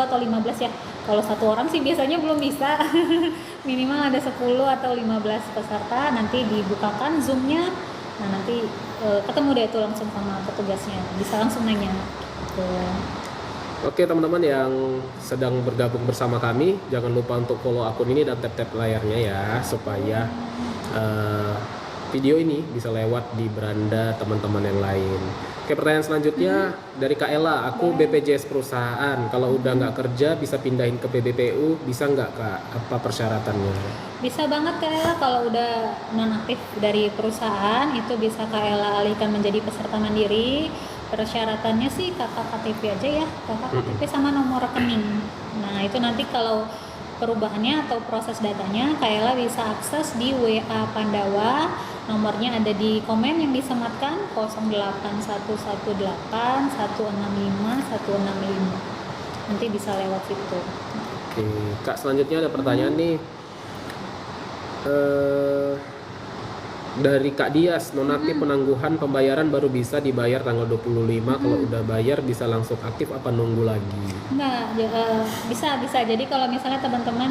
10 atau 15 ya. Kalau satu orang sih biasanya belum bisa. Minimal ada 10 atau 15 peserta, nanti dibukakan Zoom-nya. Nah, nanti ketemu deh itu langsung sama petugasnya. Bisa langsung nanya. Gitu. Oke teman-teman yang sedang bergabung bersama kami, jangan lupa untuk follow akun ini dan tap-tap layarnya ya, supaya video ini bisa lewat di beranda teman-teman yang lain. Oke, pertanyaan selanjutnya dari Kak Ella, aku BPJS perusahaan, kalau udah nggak kerja bisa pindahin ke PBPU, bisa nggak Kak? Apa persyaratannya? Bisa banget Kak Ella, kalau udah nonaktif dari perusahaan itu bisa Kak Ella alihkan menjadi peserta mandiri. Persyaratannya sih kakak KTP aja ya, kakak KTP sama nomor rekening. Nah itu nanti kalau perubahannya atau proses datanya Kak Ella bisa akses di WA Pandawa, nomornya ada di komen yang disematkan 08118165165. Nanti bisa lewat situ. Oke, Kak, selanjutnya ada pertanyaan nih dari Kak Dias, nonaktif penangguhan pembayaran baru bisa dibayar tanggal 25, kalau udah bayar bisa langsung aktif apa nunggu lagi? Enggak, bisa. Jadi kalau misalnya teman-teman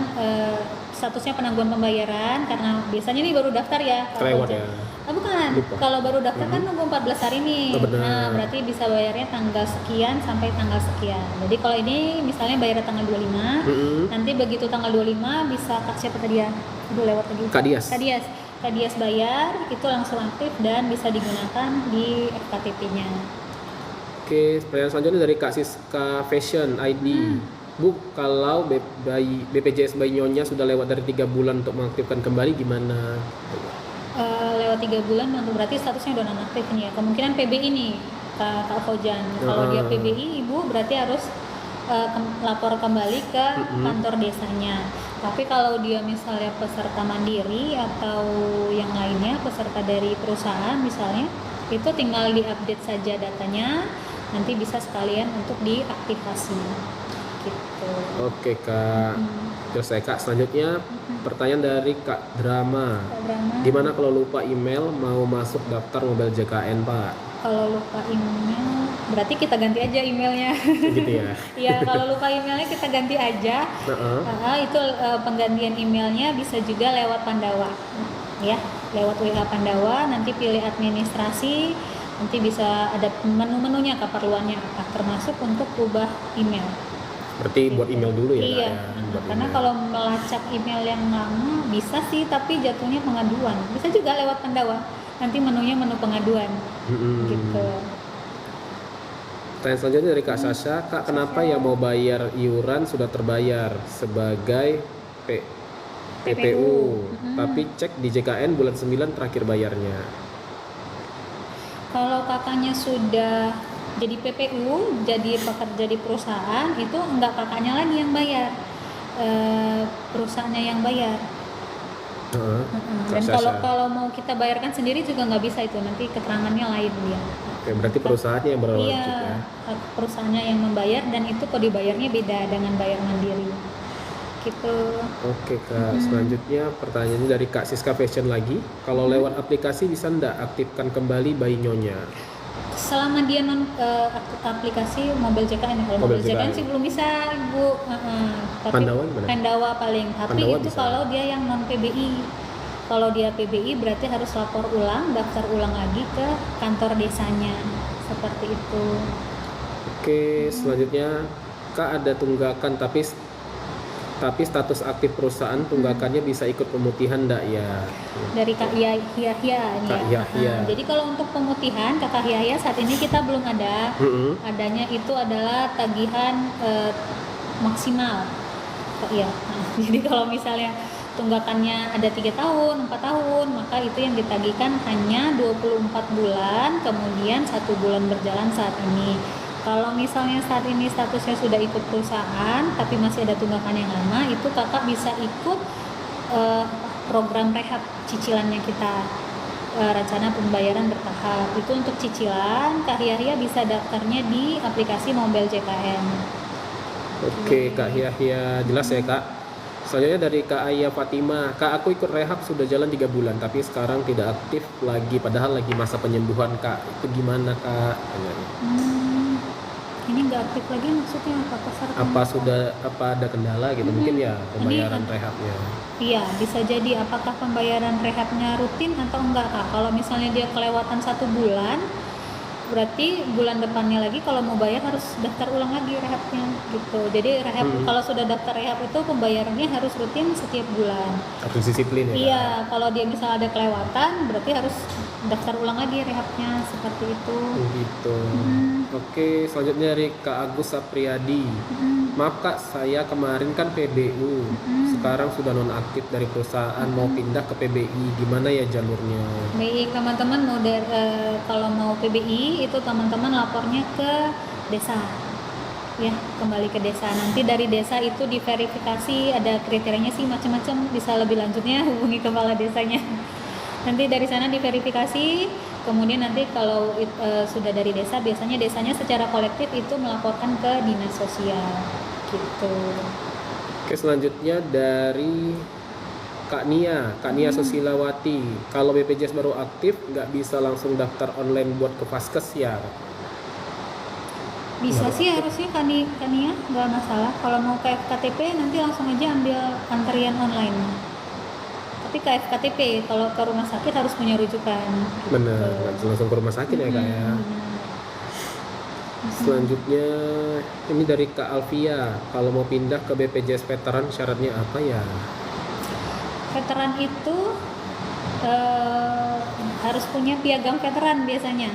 statusnya penangguhan pembayaran karena biasanya nih baru daftar ya. Kelewat ya? Bukan. Lupa. Kalau baru daftar kan nunggu 14 hari nih. Nah, berarti bisa bayarnya tanggal sekian sampai tanggal sekian. Jadi kalau ini misalnya bayar tanggal 25, nanti begitu tanggal 25 bisa siapa tadi ya? Udah lewat lagi. Kak Dias bayar, itu langsung aktif dan bisa digunakan di FKTP-nya. Oke, pertanyaan selanjutnya dari Kak Siska Fashion ID. Bu, kalau BPJS Bayi Nyonya sudah lewat dari 3 bulan untuk mengaktifkan kembali gimana? Lewat 3 bulan berarti statusnya udah nonaktif nih ya. Kemungkinan PBI nih Kak Fauzan. Kalau dia PBI, Ibu berarti harus lapor kembali ke kantor desanya. Tapi kalau dia misalnya peserta mandiri atau yang lainnya, peserta dari perusahaan misalnya, itu tinggal diupdate saja datanya, nanti bisa sekalian untuk diaktifasi gitu. Oke Kak, selesai Kak. Selanjutnya pertanyaan dari Kak Drama. Gimana kalau lupa email mau masuk daftar Mobile JKN Pak? Kalau lupa email, berarti kita ganti aja emailnya. Gitu ya? Iya, kalau lupa emailnya kita ganti aja. Itu penggantian emailnya bisa juga lewat Pandawa, ya, lewat WA Pandawa. Nanti pilih administrasi, nanti bisa ada menu-menunya keperluannya apa, termasuk untuk ubah email. Berarti buat email dulu ya? Iya, karena kalau melacak email yang lama bisa sih, tapi jatuhnya pengaduan. Bisa juga lewat Pandawa. Nanti menunya menu pengaduan, gitu. Pertanyaan selanjutnya dari Kak Sasha, Kak kenapa yang mau bayar iuran sudah terbayar sebagai PPU, tapi cek di JKN bulan 9 terakhir bayarnya? Kalau kakaknya sudah jadi PPU, jadi pekerja di perusahaan, itu enggak kakaknya lagi yang bayar, perusahaannya yang bayar. Dan kalau mau kita bayarkan sendiri juga nggak bisa, itu nanti keterangannya lain dia. Oke, berarti perusahaannya yang berwajib ya? Perusahaannya yang membayar, dan itu kok dibayarnya beda dengan bayar mandiri gitu. Oke Kak, selanjutnya pertanyaannya dari Kak Siska Fashion lagi, kalau lewat aplikasi bisa ndak aktifkan kembali Bayi Nyonya? Selama dia aplikasi Mobile JKN, kalau Mobile JKN sih belum bisa Ibu. Tapi Pandawa paling. Tapi Pandawa itu bisa. Kalau dia yang non PBI. Kalau dia PBI berarti harus lapor ulang, daftar ulang lagi ke kantor desanya. Seperti itu. Oke, selanjutnya Kak ada tunggakan tapi status aktif perusahaan tunggakannya bisa ikut pemutihan enggak ya? Dari Kak Yahya. Jadi kalau untuk pemutihan Kakak Yahya saat ini kita belum ada. Adanya itu adalah tagihan maksimal. Iya. Jadi kalau misalnya tunggakannya ada 3 tahun, 4 tahun, maka itu yang ditagihkan hanya 24 bulan, kemudian 1 bulan berjalan saat ini. Kalau misalnya saat ini statusnya sudah ikut perusahaan tapi masih ada tunggakan yang lama, itu kakak bisa ikut program rehab cicilannya kita, rencana pembayaran bertahap. Itu untuk cicilan, Kak Yahya bisa daftarnya di aplikasi Mobile JKN. Oke, Kak Yahya, jelas ya Kak. Selanjutnya dari Kak Aya Fatima, Kak aku ikut rehab sudah jalan 3 bulan tapi sekarang tidak aktif lagi padahal lagi masa penyembuhan Kak, itu gimana Kak? ini nggak aktif lagi maksudnya apa? Apa ada kendala gitu? Mungkin ya pembayaran rehabnya. Iya, bisa jadi apakah pembayaran rehabnya rutin atau enggak Kak. Kalau misalnya dia kelewatan 1 bulan, berarti bulan depannya lagi kalau mau bayar harus daftar ulang lagi rehabnya gitu. Jadi rehab kalau sudah daftar rehab itu pembayarannya harus rutin setiap bulan. Harus disiplin ya. Iya, kalau dia misalnya ada kelewatan berarti harus daftar ulang lagi rehabnya seperti itu. Gitu. Oke, selanjutnya dari Kak Agus Sapriyadi. Maaf Kak, saya kemarin kan PBU, sekarang sudah nonaktif dari perusahaan, mau pindah ke PBI, gimana ya jalurnya? Baik, teman-teman mau kalau mau PBI itu teman-teman lapornya ke desa, ya kembali ke desa. Nanti dari desa itu diverifikasi, ada kriterianya sih macam-macam. Bisa lebih lanjutnya hubungi kepala desanya. Nanti dari sana diverifikasi, kemudian nanti kalau sudah dari desa, biasanya desanya secara kolektif itu melaporkan ke dinas sosial gitu. Oke, selanjutnya dari Kak Nia Susilawati. Kalau BPJS baru aktif nggak bisa langsung daftar online buat ke Vaskes ya? Bisa sih harusnya Kak Nia nggak masalah. Kalau mau ke FKTP nanti langsung aja ambil antrian online. Tapi ke FKTP, kalau ke rumah sakit harus punya rujukan. Bener, langsung ke rumah sakit ya Kak ya. Selanjutnya ini dari Kak Alfia, kalau mau pindah ke BPJS Veteran syaratnya apa ya? Veteran itu harus punya piagam veteran biasanya.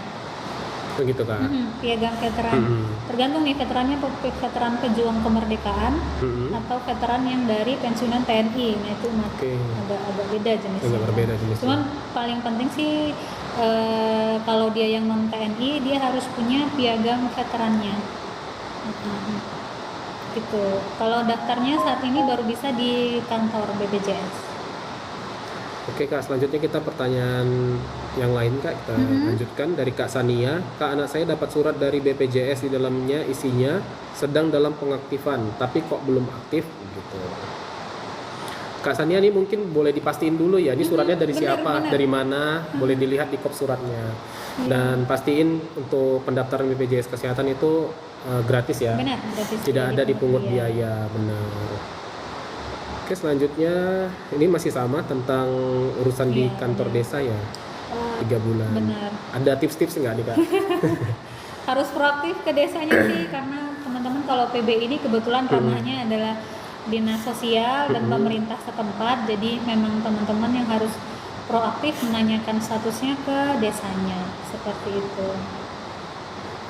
Begitu Kak? Piagam veteran. Tergantung nih veterannya veteran pejuang kemerdekaan atau veteran yang dari pensiunan TNI. Nah itu agak beda jenisnya. Agak berbeda jenisnya. Cuman paling penting sih kalau dia yang non TNI dia harus punya piagam veterannya. Gitu. Kalau daftarnya saat ini baru bisa di kantor BPJS. Oke Kak, selanjutnya kita pertanyaan yang lain Kak, kita lanjutkan dari Kak Sania. Kak, anak saya dapat surat dari BPJS, di dalamnya isinya sedang dalam pengaktifan, tapi kok belum aktif gitu. Kak Sania ini mungkin boleh dipastiin dulu ya, ini suratnya dari siapa, dari mana, boleh dilihat di kop suratnya. Dan pastiin untuk pendaftaran BPJS Kesehatan itu gratis ya, benar, gratis, tidak ada dipungut biaya, benar. Oke, selanjutnya ini masih sama tentang urusan di kantor desa ya, 3 bulan. Benar. Ada tips-tips nggak nih Kak? Harus proaktif ke desanya sih, karena teman-teman kalau PB ini kebetulan ranahnya adalah dinas sosial dan pemerintah setempat, jadi memang teman-teman yang harus proaktif menanyakan statusnya ke desanya, seperti itu.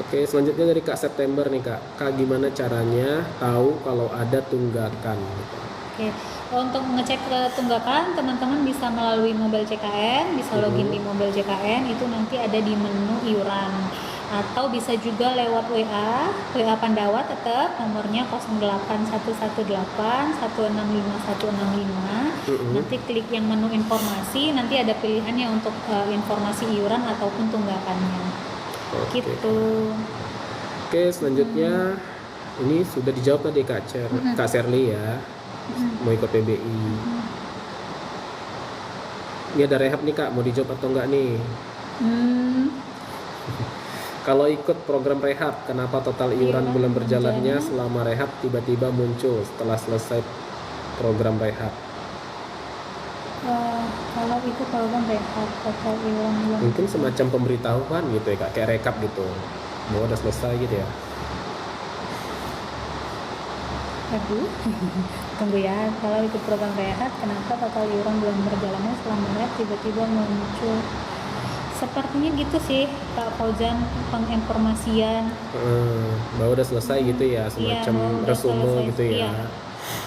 Oke, selanjutnya dari Kak September nih Kak. Kak, gimana caranya tahu kalau ada tunggakan? Oke, untuk mengecek tunggakan teman-teman bisa melalui mobile CKN, bisa login di mobile CKN, itu nanti ada di menu iuran, atau bisa juga lewat WA Pandawa, tetap nomornya 08118165165. Nanti klik yang menu informasi, nanti ada pilihannya untuk informasi iuran ataupun tunggakannya. Gitu. Oke, selanjutnya ini sudah dijawab tadi Kak Sherly ya. Mau ikut PBI. Ini ada rehab nih Kak, mau dijawab atau enggak nih? Kalau ikut program rehab, kenapa total iuran bulan berjalannya selama rehab tiba-tiba muncul setelah selesai program rehab? Kalau ikut program rehab, total iuran bulan mungkin semacam pemberitahuan gitu ya Kak, kayak rekap gitu, bahwa udah selesai gitu ya. Aduh, tunggu ya. Kalau itu program rehab, kenapa total iuran bulan berjalannya selama rehab tiba-tiba muncul? Sepertinya gitu sih, Kak Fauzan, penginformasian. Bahwa udah selesai gitu ya, semacam resume gitu ya. Iya.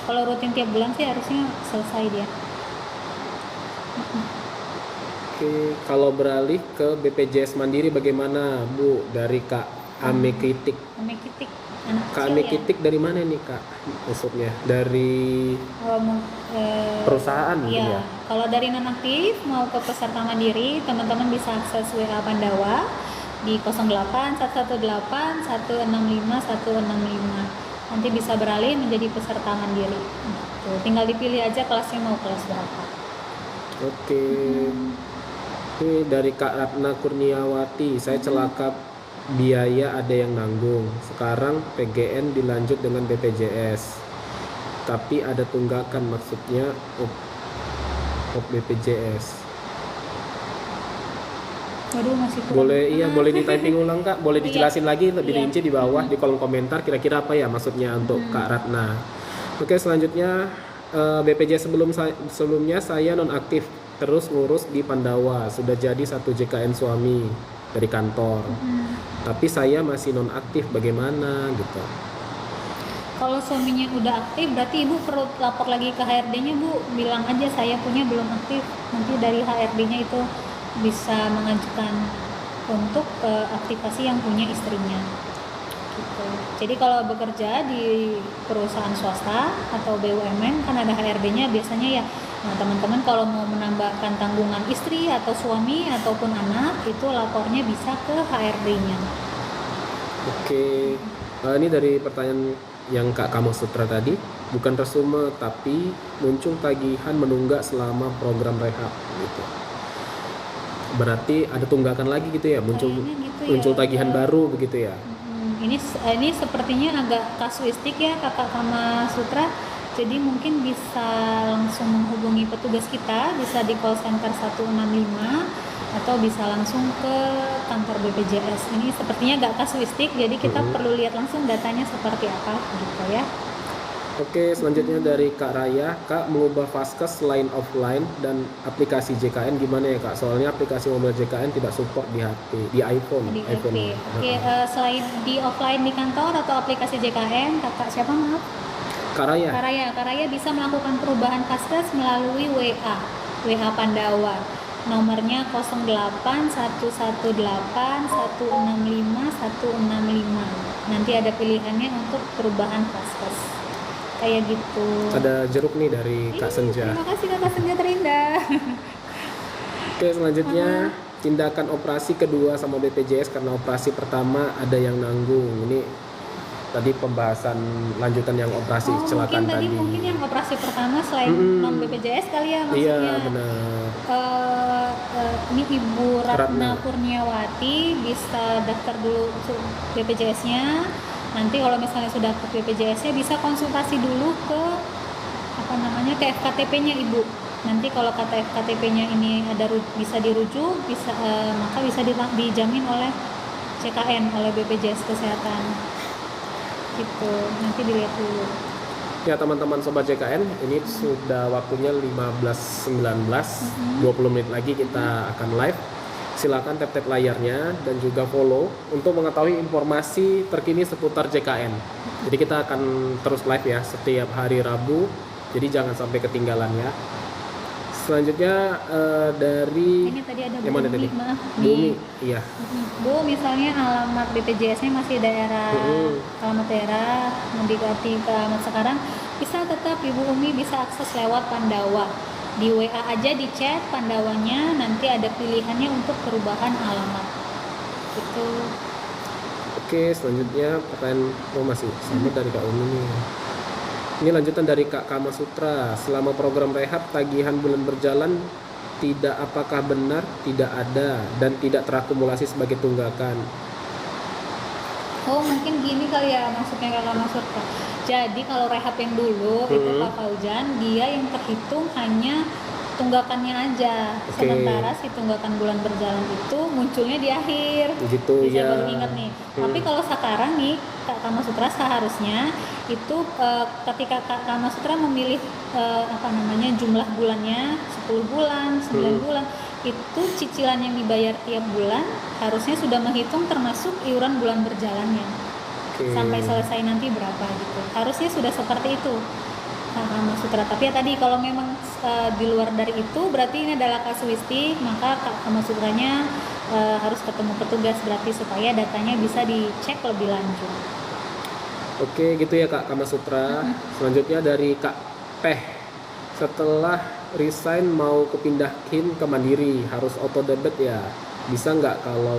Kalau rutin tiap bulan sih harusnya selesai dia. Oke, kalau beralih ke BPJS Mandiri bagaimana Bu? Dari Kak Ame Kitik. Kak Ame Kitik dari mana nih Kak? Maksudnya dari perusahaan mungkin ya? Kalau dari nonaktif mau ke peserta mandiri, teman-teman bisa akses WA Pandawa di 08118165165. Nanti bisa beralih menjadi peserta mandiri. Tuh, tinggal dipilih aja kelasnya mau kelas berapa. Oke. Ini dari Kak Ratna Kurniawati, saya celaka biaya ada yang nanggung. Sekarang PGN dilanjut dengan BPJS. Tapi ada tunggakan, maksudnya op BPJS. Waduh, masih kurang. Boleh di typing ulang Kak, boleh dijelasin lagi lebih Iya. rinci di bawah di kolom komentar kira-kira apa ya maksudnya untuk Kak Ratna. Oke, selanjutnya BPJS sebelumnya saya nonaktif terus ngurus di Pandawa, sudah jadi 1 JKN suami dari kantor. Tapi saya masih nonaktif, bagaimana gitu. Kalau suaminya udah aktif, berarti ibu perlu lapor lagi ke HRD-nya, Bu. Bilang aja saya punya belum aktif. Nanti dari HRD-nya itu bisa mengajukan untuk aktivasi yang punya istrinya. Gitu. Jadi kalau bekerja di perusahaan swasta atau BUMN kan ada HRD-nya biasanya ya. Nah, teman-teman kalau mau menambahkan tanggungan istri atau suami ataupun anak itu lapornya bisa ke HRD-nya. Oke, ini dari pertanyaan yang Kak Kama Sutra tadi, bukan resume tapi muncul tagihan menunggak selama program rehab gitu. Berarti ada tunggakan lagi gitu ya, muncul tagihan baru begitu ya. Ini sepertinya agak kasuistik ya Kakak Kama Sutra. Jadi mungkin bisa langsung menghubungi petugas kita, bisa di call center 165 atau bisa langsung ke kantor BPJS. Ini sepertinya agak kasuistik, jadi kita perlu lihat langsung datanya seperti apa gitu ya. Oke, selanjutnya dari Kak Raya, Kak mengubah Vaskes selain offline dan aplikasi JKN gimana ya Kak? Soalnya aplikasi mobil JKN tidak support di HP, di iPhone. Di HP. Oke, selain di offline di kantor atau aplikasi JKN, Kakak siapa maaf? Kak Raya. Kak Raya bisa melakukan perubahan Vaskes melalui WA Pandawa. Nomornya 08118165 Nanti ada pilihannya untuk perubahan Vaskes. Kayak gitu. Ada jeruk nih dari Kak Senja. Terima kasih Kakak Senja terindah. Oke, selanjutnya tindakan operasi kedua sama BPJS karena operasi pertama ada yang nanggung. Ini tadi pembahasan lanjutan yang operasi kecelakaan tadi. Mungkin yang operasi pertama selain non BPJS kali ya maksudnya. Iya, benar. Ini Ibu Ratna Kurniawati bisa daftar dulu BPJS-nya. Nanti kalau misalnya sudah ke BPJS-nya bisa konsultasi dulu ke ke FKTP-nya Ibu. Nanti kalau kata FKTP-nya ini bisa dirujuk, maka bisa dijamin oleh CKN, oleh BPJS Kesehatan. Gitu. Nanti dilihat dulu. Ya teman-teman Sobat JKN, ini sudah waktunya 15.19, 20 menit lagi kita akan live. Silakan tap-tap layarnya dan juga follow untuk mengetahui informasi terkini seputar JKN. Jadi kita akan terus live ya setiap hari Rabu, jadi jangan sampai ketinggalan ya. Selanjutnya dari ini tadi ada yang mana tadi? Bumi. Iya. Bu, misalnya alamat BPJS-nya masih alamat daerah mendekati ke alamat sekarang, bisa tetap Ibu Umi bisa akses lewat Pandawa. Di WA aja di chat Pandawanya, nanti ada pilihannya untuk perubahan alamat. Gitu. Oke, selanjutnya pertanyaan masih sama dari Kak Umi nih. Ini lanjutan dari Kak Kama Sutra. Selama program rehab tagihan bulan berjalan apakah benar tidak ada dan tidak terakumulasi sebagai tunggakan? Oh, mungkin gini kali ya maksudnya Kak Kama Sutra. Jadi kalau rehab yang dulu itu Pak Fauzan, dia yang terhitung hanya tunggakannya aja. Sementara si tunggakan bulan berjalan itu munculnya di akhir. Gitu ya. Saya baru ingat nih. Tapi kalau sekarang nih Kak Kama Sutra seharusnya itu ketika Kak Kama Sutra memilih jumlah bulannya 10 bulan, 9 bulan, itu cicilan yang dibayar tiap bulan harusnya sudah menghitung termasuk iuran bulan berjalannya. Sampai selesai nanti berapa gitu. Harusnya sudah seperti itu Kak Kama Sutra. Tapi ya tadi kalau memang di luar dari itu berarti ini adalah kasuistik, maka Kak Kama Sutranya harus ketemu petugas berarti supaya datanya bisa dicek lebih lanjut. Oke, gitu ya Kak Kama Sutra. Selanjutnya dari Kak Peh. Setelah resign mau kepindahin ke Mandiri, harus auto debit ya? Bisa nggak kalau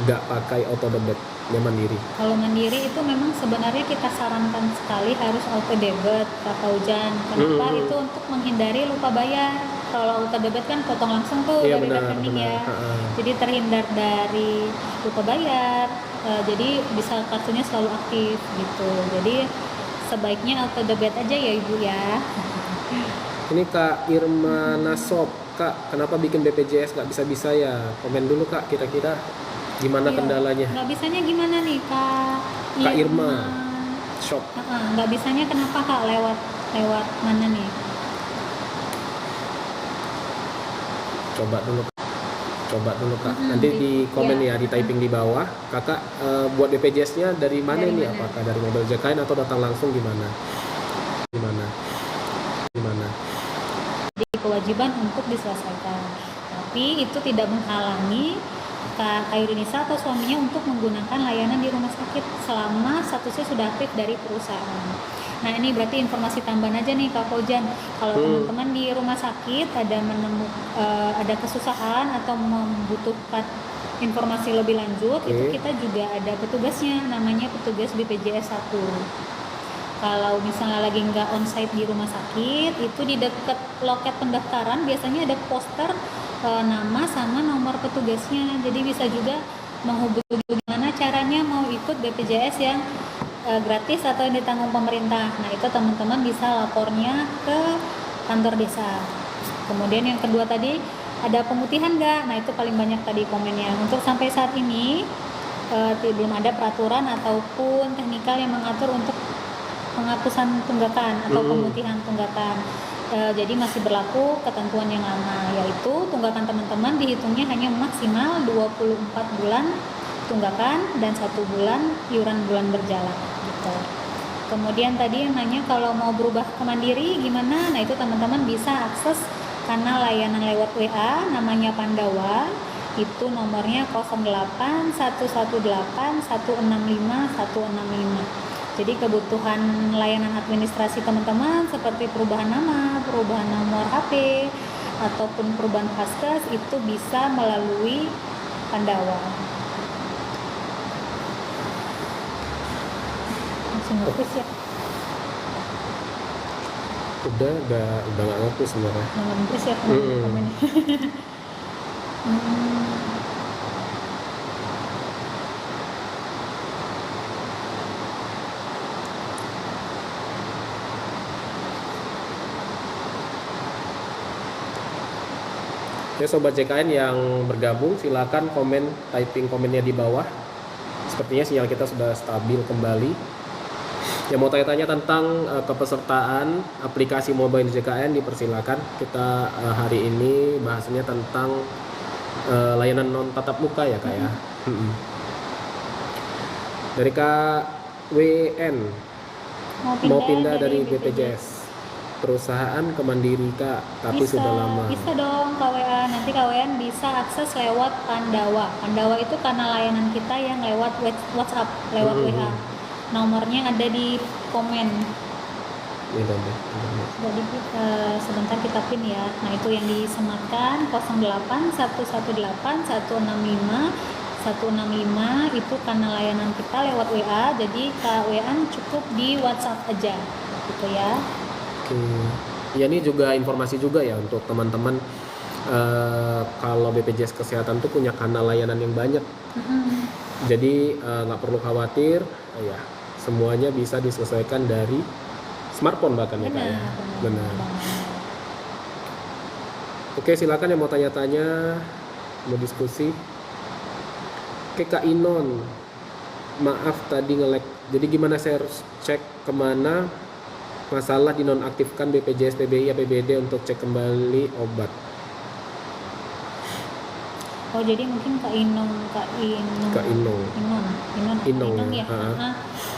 nggak pakai auto debit? yang mandiri? Kalau mandiri itu memang sebenarnya kita sarankan sekali harus auto debit, Kak Fauzan. Kenapa? Itu untuk menghindari lupa bayar. Kalau auto debit kan potong langsung tuh dari rekening ya. Jadi terhindar dari lupa bayar. Jadi bisa kartunya selalu aktif gitu. Jadi sebaiknya auto debit aja ya Ibu ya. Ini Kak Irma Nasop, Kak, kenapa bikin BPJS nggak bisa-bisa ya? Komen dulu Kak, kira-kira gimana kendalanya? Nggak bisanya gimana nih Kak? Kak Irma Shop. Nggak bisanya kenapa Kak? Lewat mana nih? Coba dulu Kak. Nanti di komen ya, di typing di bawah. Kakak buat BPJS-nya dari mana nih? Apakah dari mobil JKN atau datang langsung gimana? Jadi kewajiban untuk diselesaikan. Tapi itu tidak menghalangi Kak Yunisa atau suaminya untuk menggunakan layanan di rumah sakit selama statusnya sudah aktif dari perusahaan. Nah ini berarti informasi tambahan aja nih Kak Fauzan. Kalau teman-teman di rumah sakit ada kesusahan atau membutuhkan informasi lebih lanjut, itu kita juga ada petugasnya, namanya petugas BPJS 1. Kalau misalnya lagi nggak onsite di rumah sakit, itu di dekat loket pendaftaran biasanya ada poster nama sama nomor petugasnya. Jadi bisa juga menghubungi gimana caranya mau ikut BPJS yang gratis atau yang ditanggung pemerintah. Nah itu teman-teman bisa lapornya ke kantor desa. Kemudian yang kedua tadi, ada pemutihan nggak? Nah itu paling banyak tadi komennya. Untuk sampai saat ini belum ada peraturan ataupun teknikal yang mengatur untuk penghapusan tunggakan atau pemutihan tunggakan. Jadi masih berlaku ketentuan yang lama, yaitu tunggakan teman-teman dihitungnya hanya maksimal 24 bulan tunggakan dan 1 bulan iuran bulan berjalan gitu. Kemudian tadi yang nanya kalau mau berubah ke mandiri gimana? Nah itu teman-teman bisa akses kanal layanan lewat WA namanya Pandawa. Itu nomornya 08118165 165. Jadi kebutuhan layanan administrasi teman-teman seperti perubahan nama, perubahan nomor HP, ataupun perubahan vaskes itu bisa melalui Pandawa. Langsung ngetis ya? Udah nggak ngetis sebenarnya. Nggak ngetis ya komennya. Ya Sobat JKN yang bergabung silakan typing komennya di bawah. Sepertinya sinyal kita sudah stabil kembali. Yang mau tanya-tanya tentang kepesertaan aplikasi mobile JKN dipersilakan. Kita hari ini bahasanya tentang layanan non tatap muka ya Kak ya. Dari Kak WN mau pindah dari BPJS perusahaan ke mandiri Kak, tapi bisa, sudah lama. Bisa dong KWN. Nanti KWN bisa akses lewat Pandawa. Pandawa itu kanal layanan kita yang lewat WhatsApp, lewat WA. Nomornya ada di komen. Jadi sebentar kita pin ya. Nah itu yang disematkan 0818165 itu kanal layanan kita lewat WA. Jadi KWN cukup di WhatsApp aja, gitu ya. Ya ini juga informasi juga ya untuk teman-teman kalau BPJS Kesehatan tuh punya kanal layanan yang banyak. Jadi nggak perlu khawatir ya, semuanya bisa diselesaikan dari smartphone bahkan ya Kak ya. Benar. Oke, silakan yang mau tanya-tanya, mau diskusi. Oke Kak Inon, maaf tadi nge-lag. Jadi gimana saya harus cek kemana masalah dinonaktifkan BPJS, PBI, APBD untuk cek kembali obat? Oh jadi mungkin Kak Inong ya.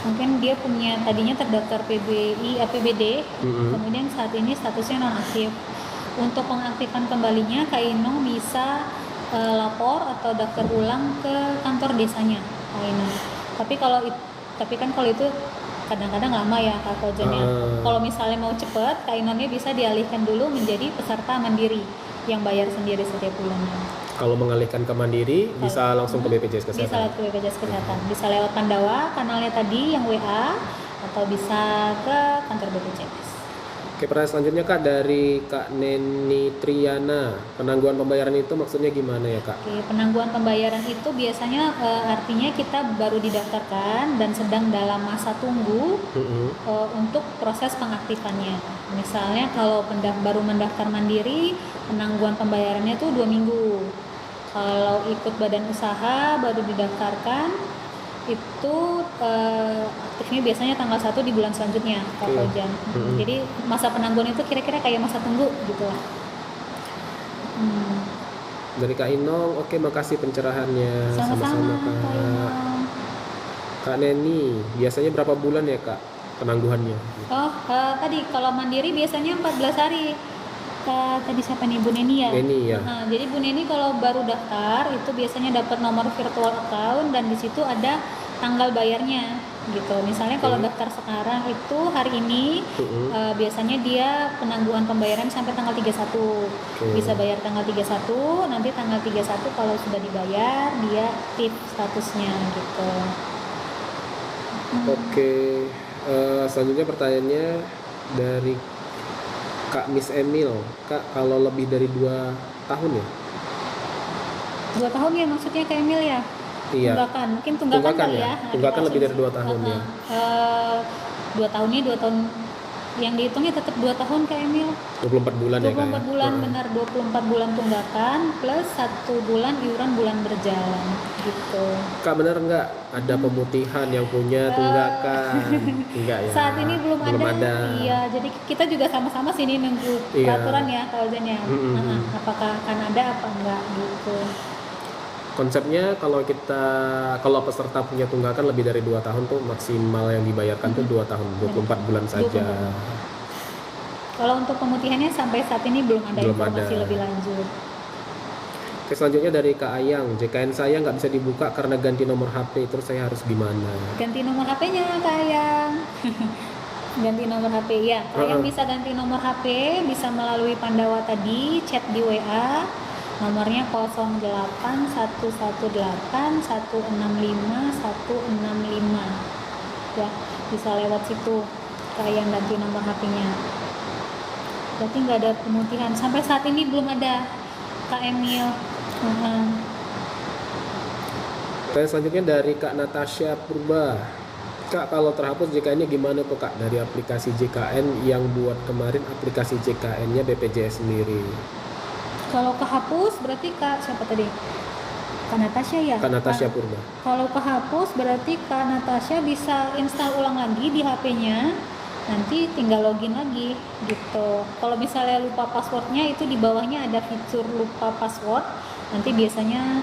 Mungkin dia punya tadinya terdaftar PBI, APBD, kemudian saat ini statusnya nonaktif. Untuk mengaktifkan kembalinya Kak Inong bisa lapor atau daftar ulang ke kantor desanya Kak Inong. Tapi kan kalau itu kadang-kadang lama ya Kak Fauzan ya. Kalau misalnya mau cepet, Kak Inonnya bisa dialihkan dulu menjadi peserta mandiri yang bayar sendiri setiap bulannya. Kalau mengalihkan ke Mandiri bisa langsung ke BPJS Bisa Kesehatan. lewat ke BPJS Kesehatan. Bisa lewat Pandawa kanalnya tadi yang WA, atau bisa ke kantor BPJS. Oke, pertanyaan selanjutnya Kak dari Kak Neni Triana. Penangguhan pembayaran itu maksudnya gimana ya Kak? Oke, penangguhan pembayaran itu biasanya artinya kita baru didaftarkan dan sedang dalam masa tunggu untuk proses pengaktifannya. Misalnya kalau baru mendaftar mandiri, penangguhan pembayarannya itu 2 minggu. Kalau ikut badan usaha baru didaftarkan, itu aktifnya biasanya tanggal 1 di bulan selanjutnya Kak Fauzan. Jadi masa penangguhan itu kira-kira kayak masa tunggu gitu lah. Dari Kak Inong, oke makasih pencerahannya. Sama-sama Kak Inong. Kak Neni, biasanya berapa bulan ya Kak penangguhannya? Tadi kalau mandiri biasanya 14 hari. Tadi siapa nih, Bu Neni ya? Neni ya. Jadi Bu Neni kalau baru daftar itu biasanya dapat nomor virtual account dan di situ ada tanggal bayarnya gitu. Misalnya kalau daftar sekarang itu hari ini biasanya dia penangguhan pembayaran sampai tanggal 31. Bisa bayar tanggal 31, nanti tanggal 31 kalau sudah dibayar dia aktif statusnya gitu. Oke, selanjutnya pertanyaannya dari Kak Miss Emil. Kak, kalau lebih dari 2 tahun ya? 2 tahun ya maksudnya Kak Emil ya? Iya. Tunggakan, mungkin tunggakan kali ya. Tunggakan lebih dari 2 tahun ya. 2 tahunnya 2 tahun yang dihitungnya tetap 2 tahun Kak Emil. 24 bulan 24 ya Kak? 24 bulan benar, 24 bulan tunggakan plus 1 bulan iuran bulan berjalan gitu. Kak, benar nggak ada pemutihan yang punya tunggakan? Enggak ya? Saat ini belum ada. Iya, jadi kita juga sama-sama sini nunggu peraturan ya Kak Ozen ya. Apakah akan ada apa enggak gitu. Konsepnya kalau peserta punya tunggakan lebih dari 2 tahun tuh maksimal yang dibayarkan tuh 2 tahun, 24 bulan saja. Kalau untuk pemutihannya sampai saat ini belum ada informasi lebih lanjut. Oke, selanjutnya dari Kak Ayang, JKN saya nggak bisa dibuka karena ganti nomor HP, terus saya harus gimana? Ganti nomor HP-nya Kak Ayang. Ganti nomor HP ya. Kak Ayang bisa ganti nomor HP, bisa melalui Pandawa tadi, chat di WA. Nomornya 0818165165165 ya, bisa lewat situ kayak ganti nomor HP-nya. Berarti nggak ada pemutihan sampai saat ini, belum ada Kak Emil. Pertanyaan selanjutnya dari Kak Natasha Purba. Kak, kalau terhapus JKN-nya gimana tuh Kak dari aplikasi JKN yang buat kemarin aplikasi JKN-nya BPJS sendiri? Kalau kehapus berarti Kak siapa tadi? Kak Natasha ya? Kak Natasha Purba. Kalau kehapus berarti Kak Natasha bisa install ulang lagi di HP-nya, nanti tinggal login lagi gitu. Kalau misalnya lupa passwordnya, itu di bawahnya ada fitur lupa password, nanti biasanya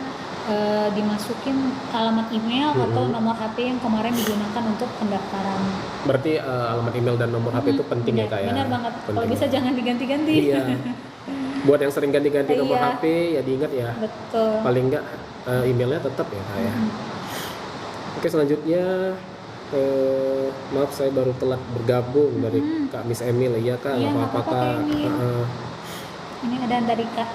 dimasukin alamat email atau nomor HP yang kemarin digunakan untuk pendaftaran. Berarti alamat email dan nomor HP itu penting ya Kak ya? Benar banget. Kalau bisa jangan diganti-ganti. Iya. Buat yang sering ganti-ganti nomor HP ya diingat ya. Betul. Paling enggak emailnya tetap ya Kak ya. Oke, selanjutnya maaf saya baru telat bergabung dari Kak Miss Emil. Iya Kak, apa-apa Kak. Ini ada dari Kak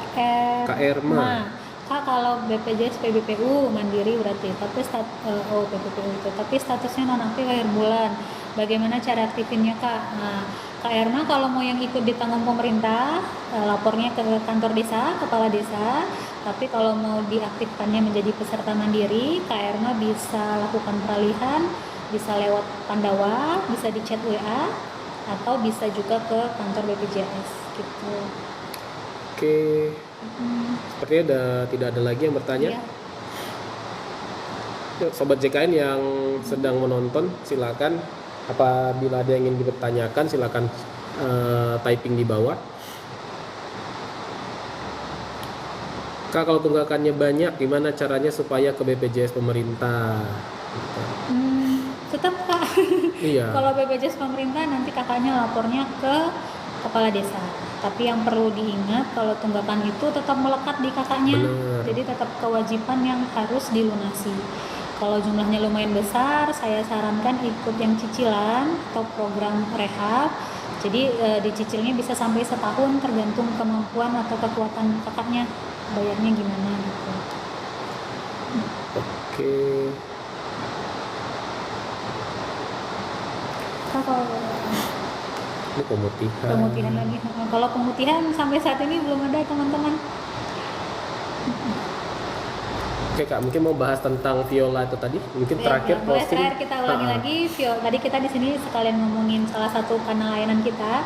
Erma. Kak, kalau BPJS PBPU mandiri berarti, tapi PBPU itu, tapi statusnya non-aktif akhir bulan. Bagaimana cara aktifinnya Kak? Nah, Kak Erma kalau mau yang ikut ditanggung pemerintah, lapornya ke kantor desa, kepala desa. Tapi kalau mau diaktifkannya menjadi peserta mandiri, Kak Erma bisa lakukan peralihan, bisa lewat Pandawa, bisa di chat WA, atau bisa juga ke kantor BPJS gitu. Oke. Sepertinya tidak ada lagi yang bertanya. Yuk, Sobat JKN yang sedang menonton, silakan apabila ada yang ingin dipertanyakan silakan typing di bawah. Kak, kalau tunggakannya banyak, gimana caranya supaya ke BPJS pemerintah? Tetap Kak. Iya. Kalau BPJS pemerintah nanti kakaknya lapornya ke kepala desa. Tapi yang perlu diingat kalau tunggakan itu tetap melekat di kakaknya. Bener. Jadi tetap kewajiban yang harus dilunasi. Kalau jumlahnya lumayan besar, saya sarankan ikut yang cicilan atau program rehab. Jadi dicicilnya bisa sampai setahun tergantung kemampuan atau kekuatan kakaknya bayarnya gimana gitu. Oke. Kalau Ini pemutihan. pemutihan lagi, kalau pemutihan sampai saat ini belum ada teman-teman. Oke Kak, mungkin mau bahas tentang viola itu tadi. Mungkin Ya, terakhir mulai closing. terakhir kita ulangi lagi. Tadi kita di sini sekalian ngomongin salah satu kanal layanan kita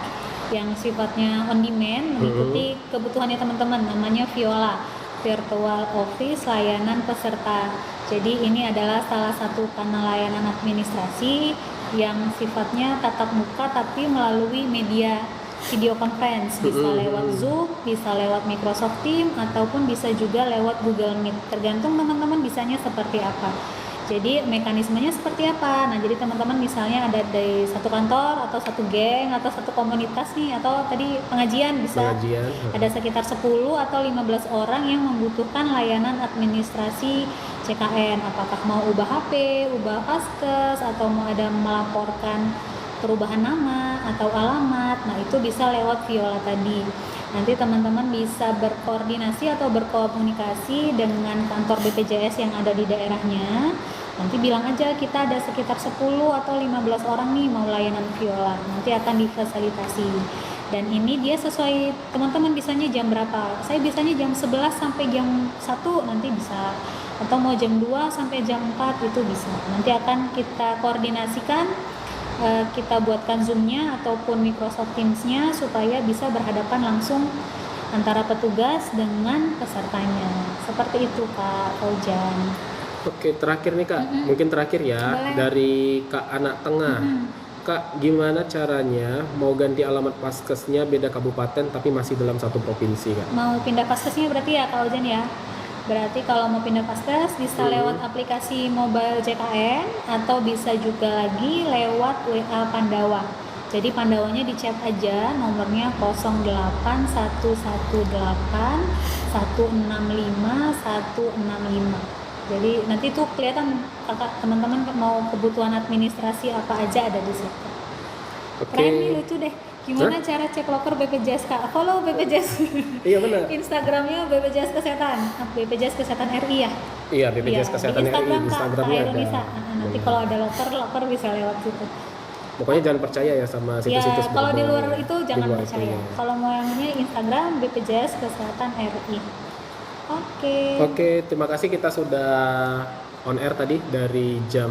yang sifatnya on demand, mengikuti kebutuhannya teman-teman, namanya Viola, Virtual Office Layanan Peserta. Jadi ini adalah salah satu kanal layanan administrasi yang sifatnya tatap muka tapi melalui media video conference, bisa lewat Zoom, bisa lewat Microsoft Teams, ataupun bisa juga lewat Google Meet, tergantung teman-teman bisanya seperti apa. Jadi mekanismenya seperti apa? Nah, jadi teman-teman misalnya ada dari satu kantor atau satu geng atau satu komunitas nih, atau tadi pengajian bisa ada sekitar 10 atau 15 orang yang membutuhkan layanan administrasi CKN, apakah mau ubah HP, ubah paskes, atau mau ada melaporkan perubahan nama atau alamat. Nah, itu bisa lewat Viola tadi. Nanti teman-teman bisa berkoordinasi atau berkomunikasi dengan kantor BPJS yang ada di daerahnya. Nanti bilang aja kita ada sekitar 10 atau 15 orang nih mau layanan Viola. Nanti akan difasilitasi. Dan ini dia sesuai teman-teman bisanya jam berapa. Saya bisanya jam 11 sampai jam 1 nanti bisa. Atau mau jam 2 sampai jam 4 itu bisa. Nanti akan kita koordinasikan, kita buatkan Zoom-nya ataupun Microsoft Teams-nya supaya bisa berhadapan langsung antara petugas dengan pesertanya. Seperti itu Kak Fauzan. Oke, terakhir nih Kak, mungkin terakhir ya. Boleh. Dari Kak Anak Tengah. Kak, gimana caranya mau ganti alamat paskesnya beda kabupaten tapi masih dalam satu provinsi Kak? Mau pindah paskesnya berarti ya Kak Fauzan ya? Berarti kalau mau pindah paskes bisa lewat aplikasi mobile JKN atau bisa juga lagi lewat WA Pandawa. Jadi Pandawanya di chat aja, nomornya 0818168165165. Jadi nanti tuh kelihatan kakak teman-teman mau kebutuhan administrasi apa aja ada di situ. Keren nih, lucu deh. Gimana cara cek loker BPJS Kak? Follow BPJS. Iya benar. Instagramnya BPJS Kesehatan, BPJS Kesehatan RI ya. Iya, BPJS Kesehatan RI. Instagramnya ada. Nanti kalau ada loker bisa lewat situ. Pokoknya jangan percaya ya sama situs-situs. Ya, kalau di luar itu jangan percaya. Kalau mau yang ini Instagram BPJS Kesehatan RI. Oke, terima kasih, kita sudah on air tadi dari jam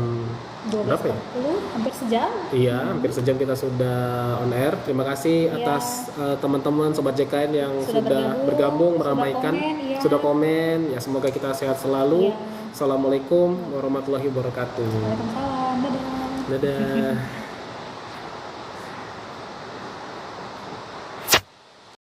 12.40, berapa ya? Hampir sejam. Iya, hampir sejam kita sudah on air. Terima kasih atas teman-teman Sobat JKN yang sudah bergabung meramaikan, sudah komen. Ya, semoga kita sehat selalu. Assalamualaikum warahmatullahi wabarakatuh. Waalaikumsalam. Dadah. Dadah.